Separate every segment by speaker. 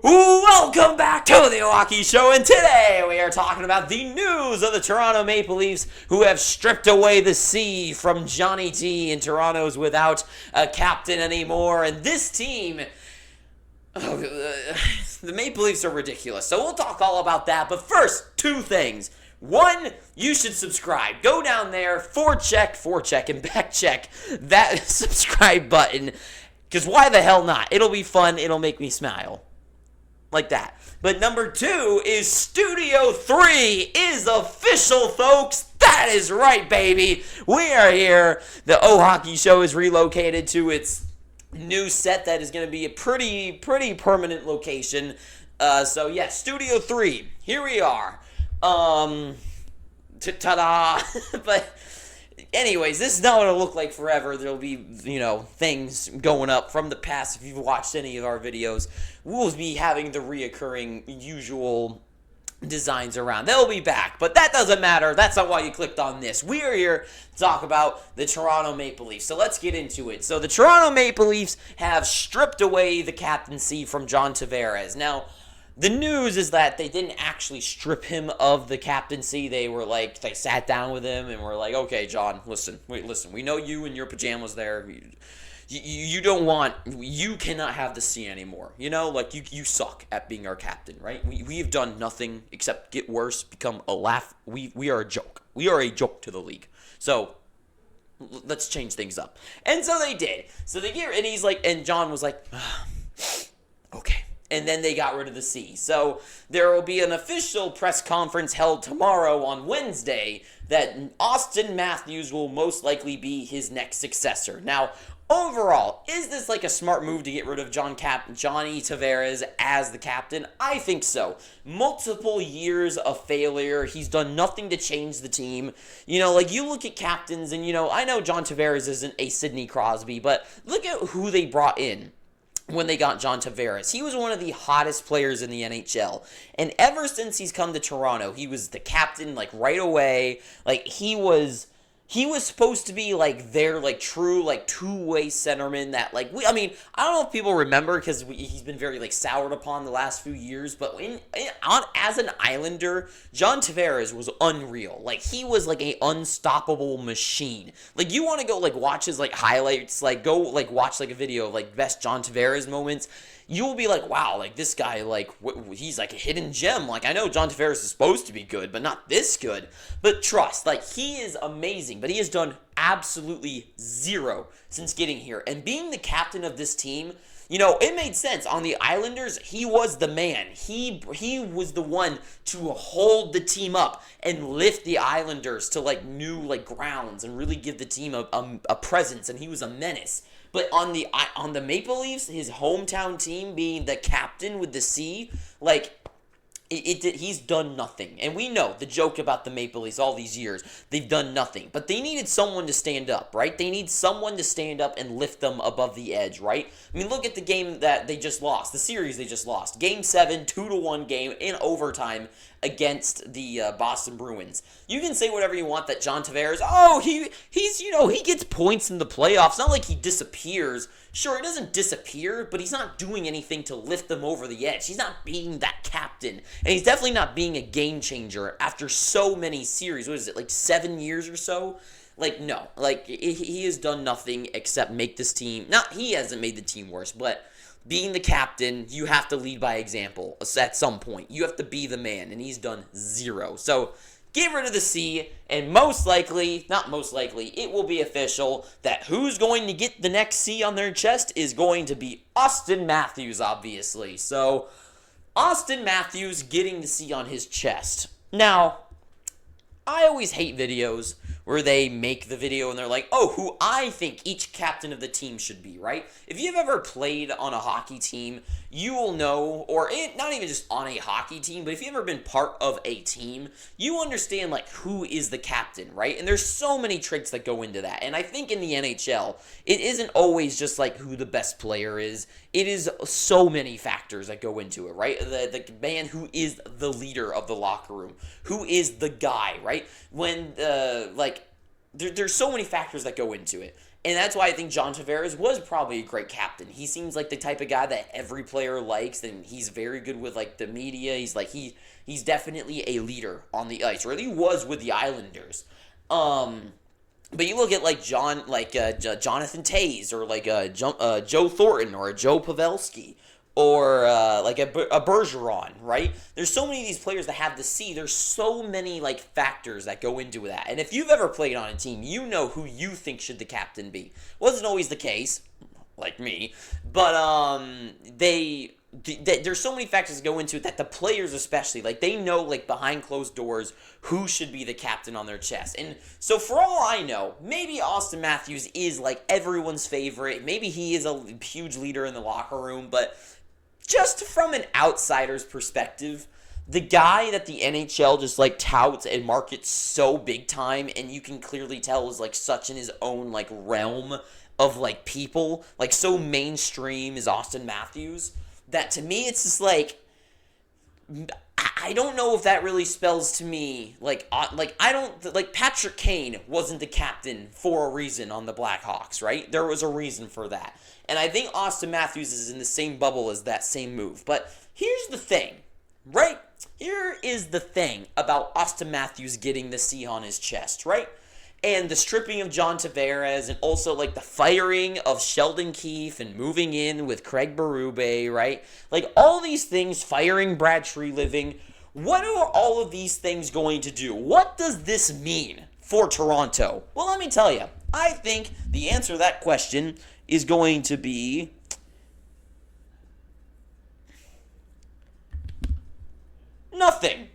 Speaker 1: Welcome back to the Hockey Show, and today we are talking about the news of the Toronto Maple Leafs, who have stripped away the C from Johnny T, and Toronto's without a captain anymore, and this team, the Maple Leafs are ridiculous, so we'll talk all about that, but first, two things. One, you should subscribe. Go down there, forecheck, and backcheck that subscribe button, because why the hell not? It'll be fun, it'll make me smile. Like that. But number two is Studio 3 is official, folks. That is right, baby. We are here. The Hockey Show is relocated to its new set that is going to be a pretty permanent location. So, yeah, Studio 3. Here we are. Ta-da. But anyways, this is not what it'll look like forever. There'll be, things going up from the past. If you've watched any of our videos, we'll be having the reoccurring usual designs around. They'll be back, but that doesn't matter. That's not why you clicked on this. We are here to talk about the Toronto Maple Leafs. So let's get into it. So the Toronto Maple Leafs have stripped away the captaincy from John Tavares. Now, the news is that they didn't actually strip him of the captaincy. They sat down with him and were like, okay, John, listen, we know you and your pajamas there. You cannot have the C anymore. You suck at being our captain, right? We have done nothing except get worse, become a laugh. We are a joke. We are a joke to the league. So let's change things up. And so they did. So they get, and he's like, and John was like, okay. And then they got rid of the C. So there will be an official press conference held tomorrow on Wednesday that Austin Matthews will most likely be his next successor. Now, overall, is this like a smart move to get rid of Johnny Tavares as the captain? I think so. Multiple years of failure. He's done nothing to change the team. You look at captains, and I know John Tavares isn't a Sidney Crosby, but look at who they brought in when they got John Tavares. He was one of the hottest players in the NHL. And ever since he's come to Toronto, he was the captain, right away. He was supposed to be, their, true, two-way centerman that, I don't know if people remember because he's been very, soured upon the last few years, but as an Islander, John Tavares was unreal. He was, a unstoppable machine. You want to go, watch his, highlights, go, watch, a video of, best John Tavares moments. You'll be like, wow, this guy, he's a hidden gem. I know John Tavares is supposed to be good, but not this good. But trust, he is amazing, but he has done absolutely zero since getting here. And being the captain of this team, it made sense. On the Islanders, he was the man. He was the one to hold the team up and lift the Islanders to, new, grounds and really give the team a presence, and he was a menace. But on the Maple Leafs, his hometown team being the captain with the C, he's done nothing. And we know the joke about the Maple Leafs all these years. They've done nothing. But they needed someone to stand up, right? They need someone to stand up and lift them above the edge, right? Look at the game that they just lost, the series they just lost. Game 7, 2-1 game in overtime against the Boston Bruins. You can say whatever you want that John Tavares, he gets points in the playoffs. It's not like he disappears. Sure, he doesn't disappear, but he's not doing anything to lift them over the edge. He's not being that captain. And he's definitely not being a game changer after so many series. What is it, 7 years or so? No. He has done nothing except make this team, he hasn't made the team worse, but being the captain, you have to lead by example at some point. You have to be the man, and he's done zero. So get rid of the C, and not most likely, it will be official that who's going to get the next C on their chest is going to be Austin Matthews, obviously. So Austin Matthews getting the C on his chest. Now, I always hate videos where they make the video and they're like, oh, who I think each captain of the team should be, right? If you've ever played on a hockey team, you will know, not even just on a hockey team, but if you've ever been part of a team, you understand, who is the captain, right? And there's so many traits that go into that. And I think in the NHL, it isn't always just, who the best player is. It is so many factors that go into it, right? The man who is the leader of the locker room, who is the guy, right? When, there's so many factors that go into it. And that's why I think John Tavares was probably a great captain. He seems like the type of guy that every player likes, and he's very good with like the media. He's definitely a leader on the ice, or at least he was with the Islanders. But you look at like Jonathan Toews, or like Joe Thornton, or a Joe Pavelski, or like a Bergeron, right? There's so many of these players that have the C. There's so many like factors that go into that. And if you've ever played on a team, you know who you think should the captain be. Wasn't always the case, like me, but there's so many factors that go into it that the players especially, like, they know, like, behind closed doors who should be the captain on their chest. And so for all I know, maybe Austin Matthews is like everyone's favorite. Maybe he is a huge leader in the locker room, but just from an outsider's perspective, the guy that the NHL just like touts and markets so big time, and you can clearly tell is like such in his own like realm of like people, like so mainstream, is Austin Matthews, that to me it's just like, I don't know if that really spells to me like I don't like Patrick Kane wasn't the captain for a reason on the Blackhawks, right? There was a reason for that. And I think Austin Matthews is in the same bubble as that same move. But here's the thing, right? Here is the thing about Austin Matthews getting the C on his chest, right? And the stripping of John Tavares, and also like the firing of Sheldon Keefe and moving in with Craig Berube, right? Like all these things, firing Brad Treliving. What are all of these things going to do? What does this mean for Toronto? Well, let me tell you. I think the answer to that question is going to be nothing.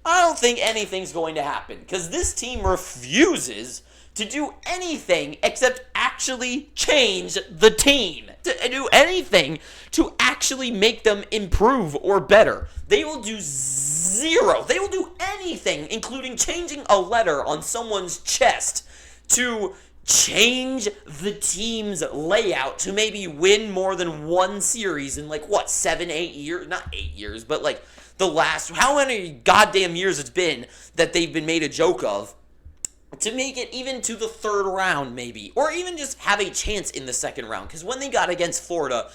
Speaker 1: I don't think anything's going to happen, because this team refuses to do anything except actually change the team, to do anything to actually make them improve or better. They will do zero. They will do anything, including changing a letter on someone's chest, to change the team's layout to maybe win more than one series in 7, 8 years? Not 8 years, but like the last, how many goddamn years it's been that they've been made a joke of, to make it even to the third round maybe, or even just have a chance in the second round. Because when they got against Florida,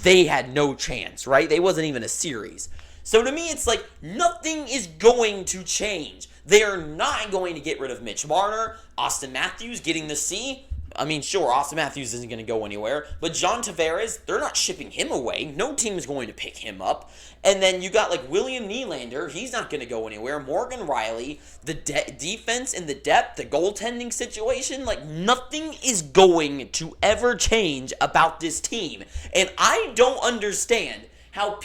Speaker 1: they had no chance, right? They wasn't even a series. So to me, it's like nothing is going to change. They are not going to get rid of Mitch Marner. Austin Matthews getting the C. I mean, sure, Austin Matthews isn't going to go anywhere, but John Tavares, they're not shipping him away. No team is going to pick him up. And then you got like William Nylander, he's not going to go anywhere. Morgan Riley, the defense and the depth, the goaltending situation, like nothing is going to ever change about this team. And I don't understand how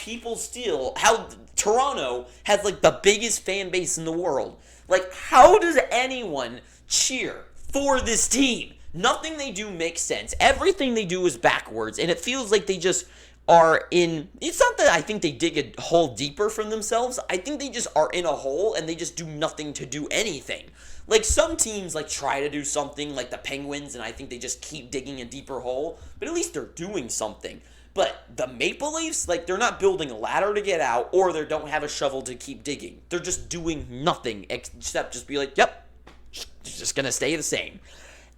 Speaker 1: Toronto has like the biggest fan base in the world. Like, how does anyone cheer for this team? Nothing they do makes sense. Everything they do is backwards, and it feels like they just are in... It's not that I think they dig a hole deeper from themselves. I think they just are in a hole, and they just do nothing to do anything. Like, some teams, like, try to do something, like the Penguins, and I think they just keep digging a deeper hole, but at least they're doing something. But the Maple Leafs, like, they're not building a ladder to get out, or they don't have a shovel to keep digging. They're just doing nothing except just be like, yep, it's just going to stay the same.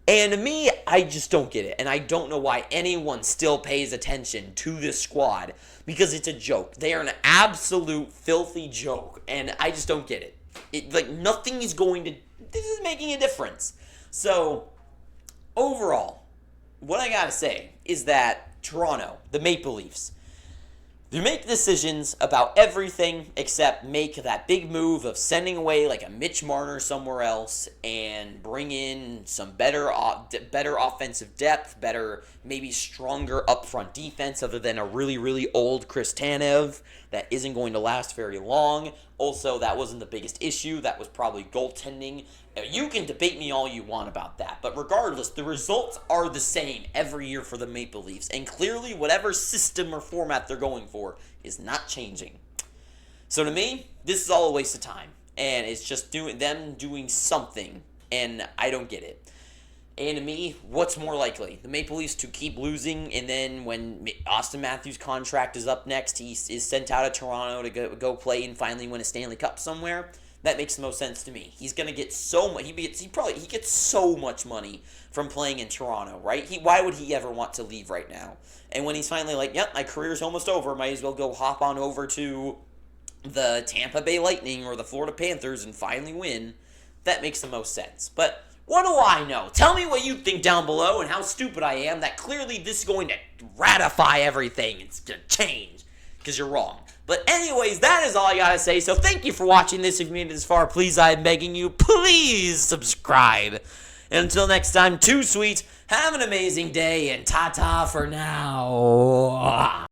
Speaker 1: And to me, I just don't get it. And I don't know why anyone still pays attention to this squad, because it's a joke. They are an absolute filthy joke, and I just don't get it. Like, nothing is going to... This is making a difference. So, overall, what I gotta say is that Toronto, the Maple Leafs, they make decisions about everything except make that big move of sending away like a Mitch Marner somewhere else and bring in some better offensive depth, better, maybe stronger upfront defense other than a really, really old Chris Tanev that isn't going to last very long. Also, that wasn't the biggest issue. That was probably goaltending. You can debate me all you want about that, but regardless, the results are the same every year for the Maple Leafs, and clearly whatever system or format they're going for is not changing. So to me, this is all a waste of time, and it's just them doing something, and I don't get it. And to me, what's more likely? The Maple Leafs to keep losing, and then when Austin Matthews' contract is up next, he is sent out of Toronto to go play and finally win a Stanley Cup somewhere. That makes the most sense to me. He's gonna get so much. He gets so much money from playing in Toronto, right? Why would he ever want to leave right now? And when he's finally like, "Yep, my career's almost over. Might as well go hop on over to the Tampa Bay Lightning or the Florida Panthers and finally win," that makes the most sense. But what do I know? Tell me what you think down below and how stupid I am that clearly this is going to ratify everything. It's going to change because you're wrong. But anyways, that is all I got to say. So thank you for watching this. If you made it this far, please, I'm begging you, please subscribe. And until next time, too sweet, have an amazing day, and ta-ta for now.